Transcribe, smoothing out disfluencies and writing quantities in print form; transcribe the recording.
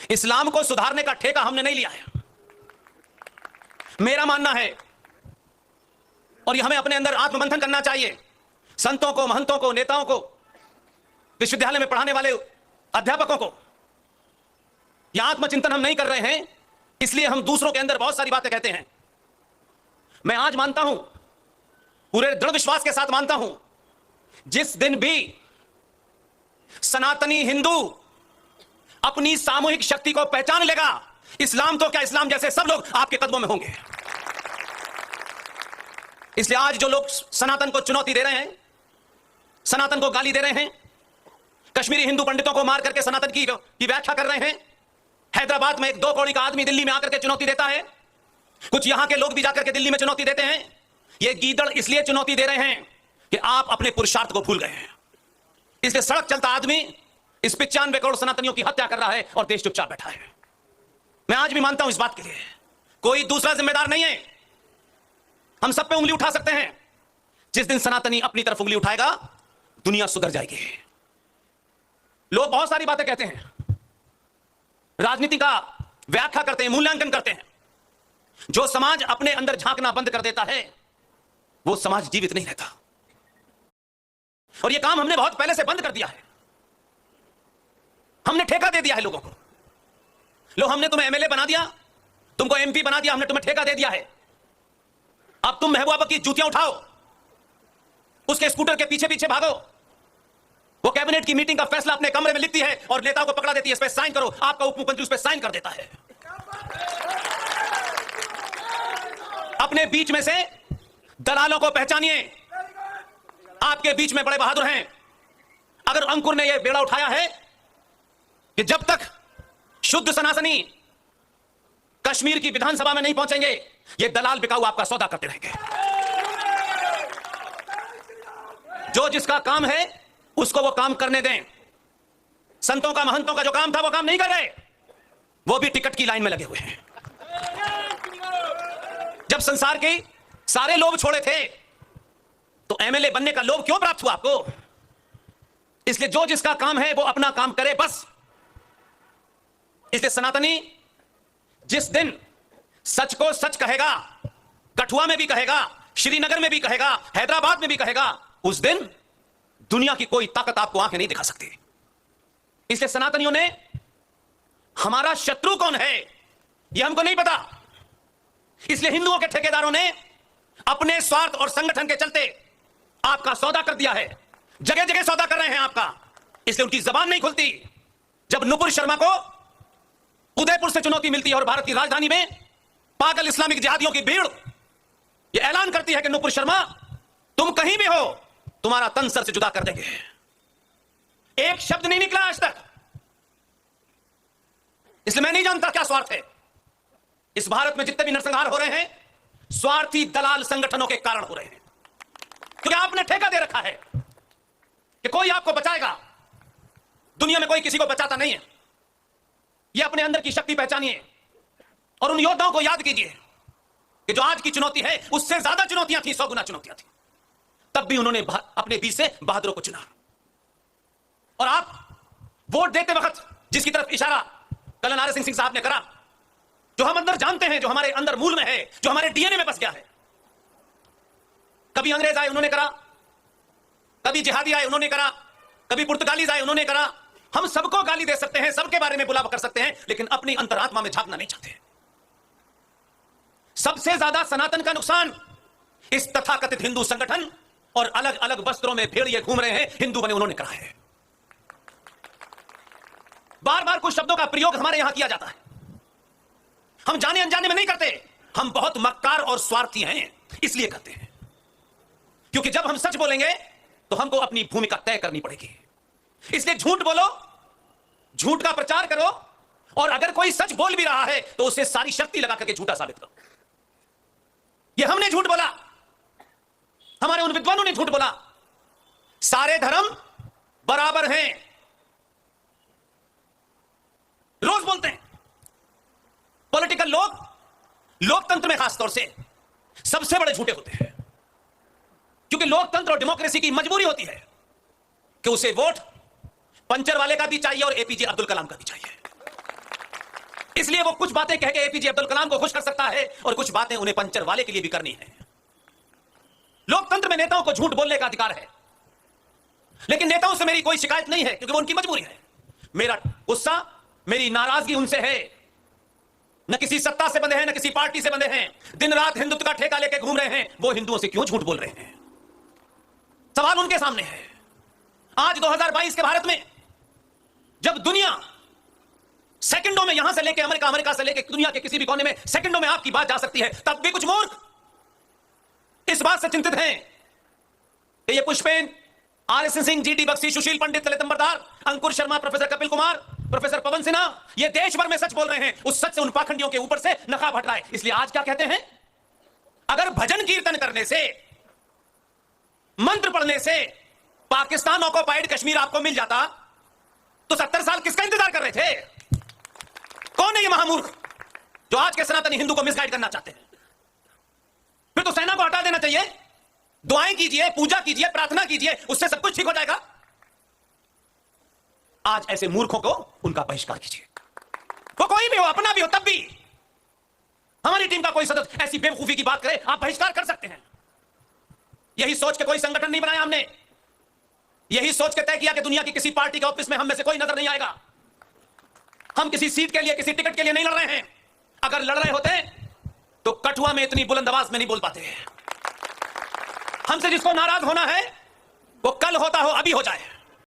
इस्लाम को सुधारने का ठेका हमने नहीं लिया है। मेरा मानना है, और यह हमें अपने अंदर आत्ममंथन करना चाहिए, संतों को, महंतों को, नेताओं को, विश्वविद्यालय में पढ़ाने वाले अध्यापकों को, यह आत्मचिंतन हम नहीं कर रहे हैं, इसलिए हम दूसरों के अंदर बहुत सारी बातें कहते हैं। मैं आज मानता हूं, पूरे दृढ़ विश्वास के साथ मानता हूं, जिस दिन भी सनातनी हिंदू अपनी सामूहिक शक्ति को पहचान लेगा, इस्लाम तो क्या, इस्लाम जैसे सब लोग आपके कदमों में होंगे। इसलिए आज जो लोग सनातन को चुनौती दे रहे हैं, सनातन को गाली दे रहे हैं, कश्मीरी हिंदू पंडितों को मार करके सनातन की व्याख्या कर रहे हैं, हैदराबाद में एक 2 कौड़ी का आदमी दिल्ली में आकर के चुनौती देता है, कुछ यहां के लोग भी जाकर के दिल्ली में चुनौती देते हैं। ये गीदड़ इसलिए चुनौती दे रहे हैं कि आप अपने पुरुषार्थ को भूल गए हैं। इसलिए सड़क चलता आदमी इस 95 करोड़ सनातनियों की हत्या कर रहा है और देश चुपचाप बैठा है। मैं आज भी मानता हूं इस बात के लिए कोई दूसरा जिम्मेदार नहीं है। हम सब पे उंगली उठा सकते हैं। जिस दिन सनातनी अपनी तरफ उंगली उठाएगा, दुनिया सुधर जाएगी। लोग बहुत सारी बातें कहते हैं, राजनीति का व्याख्या करते हैं, मूल्यांकन करते हैं। जो समाज अपने अंदर झांकना बंद कर देता है, वो समाज जीवित नहीं रहता। और यह काम हमने बहुत पहले से बंद कर दिया है। हमने ठेका दे दिया है लोगों को। लो, हमने तुम्हें एमएलए बना दिया, तुमको एमपी बना दिया, हमने तुम्हें ठेका दे दिया है। अब तुम महबूबा की जूतियां उठाओ, उसके स्कूटर के पीछे पीछे भागो। वो कैबिनेट की मीटिंग का फैसला अपने कमरे में लिखती है और नेताओं को पकड़ा देती है, इस पे साइन करो। आपका उप मुख्यमंत्री उस पे साइन कर देता है। अपने बीच में से दलालों को पहचानिए। आपके बीच में बड़े बहादुर हैं। अगर अंकुर ने यह बेड़ा उठाया है कि जब तक शुद्ध सनातनी कश्मीर की विधानसभा में नहीं पहुंचेंगे, ये दलाल बिकाऊ आपका सौदा करते रहेंगे। जो जिसका काम है उसको वो काम करने दें। संतों का, महंतों का जो काम था वो काम नहीं कर रहे, वो भी टिकट की लाइन में लगे हुए हैं। जब संसार के सारे लोभ छोड़े थे तो एमएलए बनने का लोभ क्यों प्राप्त हुआ आपको? इसलिए जो जिसका काम है वो अपना काम करे, बस। इसलिए सनातनी जिस दिन सच को सच कहेगा, कठुआ में भी कहेगा, श्रीनगर में भी कहेगा, हैदराबाद में भी कहेगा, उस दिन दुनिया की कोई ताकत आपको आंखें नहीं दिखा सकती। इसलिए सनातनियों ने, हमारा शत्रु कौन है यह हमको नहीं पता। इसलिए हिंदुओं के ठेकेदारों ने अपने स्वार्थ और संगठन के चलते आपका सौदा कर दिया है। जगह जगह सौदा कर रहे हैं आपका। इसलिए उनकी जबान नहीं खुलती। जब नुपुर शर्मा को उदयपुर से चुनौती मिलती है और भारत की राजधानी में पागल इस्लामिक जिहादियों की भीड़ यह ऐलान करती है कि नुपुर शर्मा, तुम कहीं भी हो, तुम्हारा तन सर से जुदा कर देंगे, एक शब्द नहीं निकला आज तक। इसलिए मैं नहीं जानता क्या स्वार्थ है। इस भारत में जितने भी नरसंहार हो रहे हैं, स्वार्थी दलाल संगठनों के कारण हो रहे हैं। क्योंकि आपने ठेका दे रखा है कि कोई आपको बचाएगा। दुनिया में कोई किसी को बचाता नहीं है। यह अपने अंदर की शक्ति पहचानिए और उन योद्धाओं को याद कीजिए कि जो आज की चुनौती है उससे ज्यादा चुनौतियां थी, 100 गुना चुनौतियां थी। तब भी उन्होंने अपने बीच से बहादुरों को चुना। और आप वोट देते वक्त जिसकी तरफ इशारा कल नारे सिंह साहब ने करा, जो हम अंदर जानते हैं, जो हमारे अंदर मूल में है, जो हमारे डीएनए में बस गया है। कभी अंग्रेज आए उन्होंने करा, कभी जिहादी आए उन्होंने करा, कभी पुर्तगालीज आए उन्होंने करा। हम सबको गाली दे सकते हैं, सबके बारे में बुलावा कर सकते हैं, लेकिन अपनी अंतरात्मा में झांकना नहीं चाहते। सबसे ज्यादा सनातन का नुकसान इस तथाकथित हिंदू संगठन और अलग अलग वस्त्रों में भेड़िए घूम रहे हैं, हिंदू बने उन्होंने कहा है। बार बार कुछ शब्दों का प्रयोग हमारे यहां किया जाता है। हम जाने अनजाने में नहीं करते, हम बहुत मक्कार और स्वार्थी हैं, इसलिए करते हैं। क्योंकि जब हम सच बोलेंगे तो हमको अपनी भूमिका तय करनी पड़ेगी। इसलिए झूठ बोलो, झूठ का प्रचार करो, और अगर कोई सच बोल भी रहा है तो उसे सारी शक्ति लगा करके झूठा साबित करो। यह हमने झूठ बोला, हमारे उन विद्वानों ने झूठ बोला। सारे धर्म बराबर हैं, रोज बोलते हैं। पॉलिटिकल लोग लोकतंत्र में खासतौर से सबसे बड़े झूठे होते हैं, क्योंकि लोकतंत्र और डेमोक्रेसी की मजबूरी होती है कि उसे वोट पंचर वाले का भी चाहिए और एपीजे अब्दुल कलाम का भी चाहिए। इसलिए वो कुछ बातें कह के एपीजे अब्दुल कलाम को खुश कर सकता है और कुछ बातें उन्हें पंचर वाले के लिए भी करनी है। लोकतंत्र में नेताओं को झूठ बोलने का अधिकार है, लेकिन नेताओं से मेरी कोई शिकायत नहीं है क्योंकि वो उनकी मजबूरी है। मेरा गुस्सा, मेरी नाराजगी उनसे है, न किसी सत्ता से बंधे हैं, न किसी पार्टी से बंधे हैं। दिन रात हिंदुत्व का ठेका लेके घूम रहे हैं, वो हिंदुओं से क्यों झूठ बोल रहे हैं? सवाल उनके सामने है। आज 2022 के भारत में जब दुनिया सेकंडों में यहां से लेके अमेरिका, अमेरिका से लेके दुनिया के किसी भी कोने में सेकंडों में आपकी बात जा सकती है, तब भी कुछ मूर्ख इस बात से चिंतित हैं कि ये पुष्पेन, आरएस सिंह, जीडी बख्शी, सुशील पंडित, ललित अंबरदार, अंकुर शर्मा, प्रोफेसर कपिल कुमार, प्रोफेसर पवन सिन्हा, ये देश भर में सच बोल रहे हैं। उस सच से उन पाखंडियों के ऊपर से नकाब हट रहा है। इसलिए आज क्या कहते हैं? अगर भजन कीर्तन करने से, मंत्र पढ़ने से पाकिस्तान ऑक्युपाइड कश्मीर आपको मिल जाता तो 70 साल किसका इंतजार कर रहे थे? कौन है ये महामूर्ख जो आज के सनातनी हिंदू को मिसगाइड करना चाहते हैं? फिर तो सेना को हटा देना चाहिए, दुआएं कीजिए, पूजा कीजिए, प्रार्थना कीजिए, उससे सब कुछ ठीक हो जाएगा। आज ऐसे मूर्खों को उनका बहिष्कार कीजिए। वो कोई भी हो, अपना भी हो, तब भी हमारी टीम का कोई सदस्य ऐसी बेवकूफी की बात करे, आप बहिष्कार कर सकते हैं। यही सोच के कोई संगठन नहीं बनाया हमने, यही सोच के तय किया कि दुनिया की किसी पार्टी के ऑफिस में हम में से कोई नजर नहीं आएगा। हम किसी सीट के लिए, किसी टिकट के लिए नहीं लड़ रहे हैं। अगर लड़ रहे होते तो कठुआ में इतनी बुलंद आवाज में नहीं बोल पाते। हमसे जिसको नाराज होना है वो कल होता हो, अभी हो जाए।